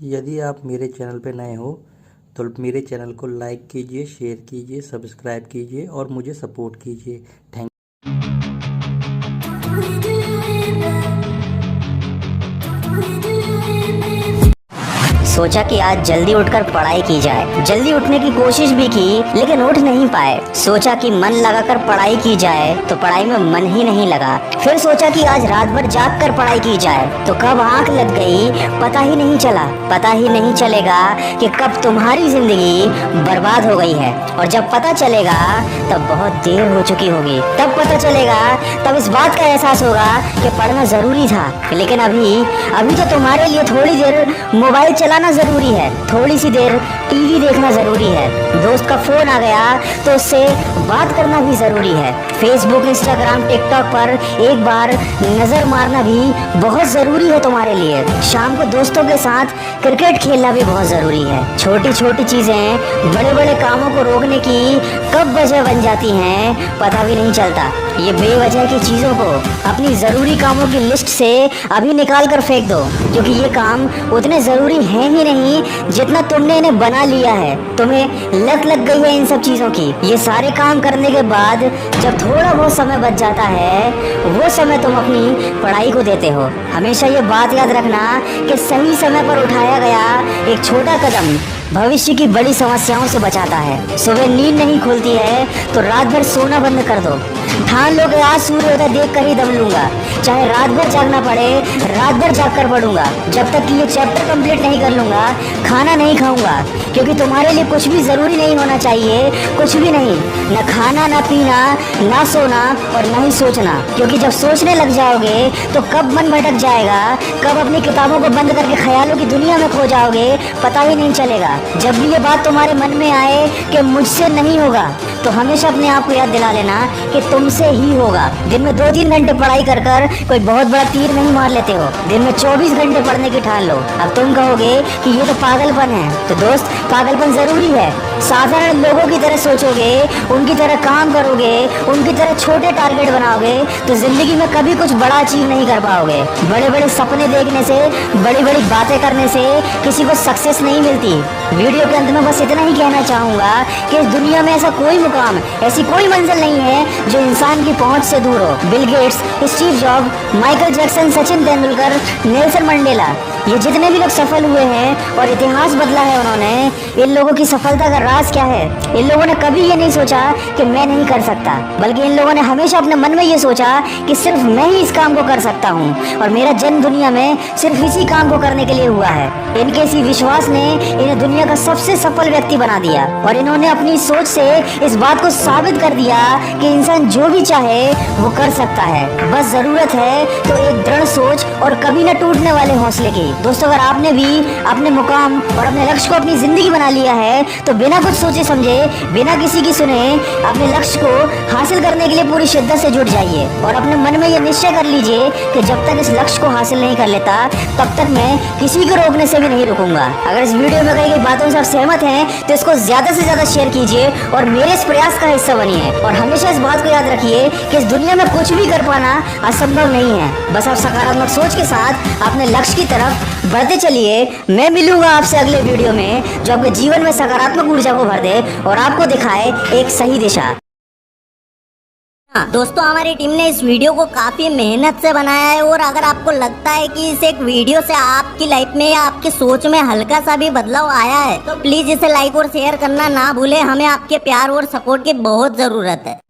यदि आप मेरे चैनल पर नए हो तो मेरे चैनल को लाइक कीजिए, शेयर कीजिए, सब्सक्राइब कीजिए और मुझे सपोर्ट कीजिए। थैंक सोचा कि आज जल्दी उठकर पढ़ाई की जाए। जल्दी उठने की कोशिश भी की लेकिन उठ नहीं पाए। सोचा कि मन लगाकर पढ़ाई की जाए तो पढ़ाई में मन ही नहीं लगा। फिर सोचा कि आज रात भर जाग कर पढ़ाई की जाए तो कब आंख लग गई पता ही नहीं चला। पता ही नहीं चलेगा कि कब तुम्हारी जिंदगी बर्बाद हो गई है, और जब पता चलेगा तब बहुत देर हो चुकी होगी। तब पता चलेगा, तब इस बात का एहसास होगा कि पढ़ना जरूरी था। लेकिन अभी तो तुम्हारे लिए थोड़ी देर मोबाइल चलाना जरूरी है, थोड़ी सी देर टीवी देखना जरूरी है, दोस्त का फोन आ गया तो उससे बात करना भी जरूरी है, फेसबुक, इंस्टाग्राम, टिकटॉक पर एक बार नजर मारना भी बहुत जरूरी है तुम्हारे लिए। शाम को दोस्तों के साथ क्रिकेट खेलना भी बहुत जरूरी है। छोटी छोटी चीजें बड़े बड़े कामों को रोकने की कब वजह बन जाती हैं पता भी नहीं चलता। ये बेवजह की चीजों को अपनी जरूरी कामों की लिस्ट से अभी निकाल कर फेंक दो, क्योंकि ये काम उतने जरूरी हैं ही नहीं जितना तुमने इन्हें बना लिया है। तुम्हें लत लग गई है इन सब चीजों की। ये सारे काम करने के बाद जब थोड़ा बहुत समय बच जाता है, वो समय तुम अपनी पढ़ाई को देते हो। हमेशा ये बात याद रखना कि सही समय पर उठाया गया एक छोटा कदम भविष्य की बड़ी समस्याओं से बचाता है। सुबह नींद नहीं खुलती है तो रात भर सोना बंद कर दो। ठान लो कि आज सूर्योदय देख कर ही दम लूंगा, चाहे रात भर जागना पड़े, रात भर जाग कर पढ़ूंगा। जब तक कि ये चैप्टर कंप्लीट नहीं कर लूंगा खाना नहीं खाऊंगा, क्योंकि तुम्हारे लिए कुछ भी जरूरी नहीं होना चाहिए, कुछ भी नहीं, न खाना, न पीना, न सोना और न ही सोचना। क्योंकि जब सोचने लग जाओगे तो कब मन भटक जाएगा, कब अपनी किताबों को बंद करके ख्यालों की दुनिया में खो जाओगे पता ही नहीं चलेगा। जब भी ये बात तुम्हारे मन में आए कि मुझसे नहीं होगा, तो हमेशा अपने आप को याद दिला लेना कि तुमसे ही होगा। दिन में 2-3 घंटे पढ़ाई कर कोई बहुत बड़ा तीर नहीं मार लेते हो। दिन में 24 घंटे पढ़ने की ठान लो। अब तुम कहोगे कि ये तो पागलपन है, तो दोस्त पागलपन जरूरी है। साधारण लोगों की तरह सोचोगे, उनकी तरह काम करोगे, उनकी तरह छोटे टारगेट बनाओगे तो जिंदगी में कभी कुछ बड़ा अचीव नहीं कर पाओगे। बड़े बड़े सपने देखने से, बड़ी बड़ी बातें करने से किसी को सक्सेस नहीं मिलती। वीडियो के अंत में बस इतना ही कहना चाहूंगा कि इस दुनिया में ऐसा कोई मुकाम, ऐसी कोई मंजिल नहीं है जो इंसान की पहुंच से दूर हो। Bill Gates, Steve job, Michael Jackson, Sachin Tendulkar, Nelson Mandela, ये जितने भी लोग सफल हुए हैं और इतिहास बदला है उन्होंने, इन लोगों की सफलता का राज क्या है? इन लोगों ने कभी ये नहीं सोचा कि मैं नहीं कर सकता, बल्कि इन लोगों ने हमेशा अपने मन में ये सोचा कि सिर्फ मैं ही इस काम को कर सकता हूँ और मेरा जन्म दुनिया में सिर्फ इसी काम को करने के लिए हुआ है। इनके इसी विश्वास ने इन्हें दुनिया का सबसे सफल व्यक्ति बना दिया और इन्होंने अपनी सोच से इस बात को साबित कर दिया कि इंसान जो भी चाहे वो कर सकता है। बस जरूरत है तो एक दृढ़ सोच और कभी न टूटने वाले हौसले की। दोस्तों, अगर आपने भी अपने मुकाम और अपने लक्ष्य को अपनी जिंदगी बना लिया है तो बिना कुछ सोचे समझे, बिना किसी की सुने अपने लक्ष्य को हासिल करने के लिए पूरी शिद्दत से जुट जाइए और अपने मन में ये निश्चय कर लीजिए कि जब तक इस लक्ष्य को हासिल नहीं कर लेता तब तक मैं किसी को रोकने से भी नहीं रुकूंगा। अगर इस वीडियो में कही गई बातों से आप सहमत हैं तो इसको ज्यादा से ज्यादा शेयर कीजिए और मेरे इस प्रयास का हिस्सा बनिए। और हमेशा इस बात को याद रखिए कि इस दुनिया में कुछ भी कर पाना असंभव नहीं है। बस आप सकारात्मक सोच के साथ अपने लक्ष्य की तरफ बढ़ते चलिए। मैं मिलूंगा आपसे अगले वीडियो में जो आपके जीवन में सकारात्मक ऊर्जा को भर दे और आपको दिखाए एक सही दिशा। हाँ दोस्तों, हमारी टीम ने इस वीडियो को काफी मेहनत से बनाया है और अगर आपको लगता है कि इस एक वीडियो से आपकी लाइफ में या आपकी सोच में हल्का सा भी बदलाव आया है तो प्लीज इसे लाइक और शेयर करना ना भूलें। हमें आपके प्यार और सपोर्ट की बहुत जरूरत है।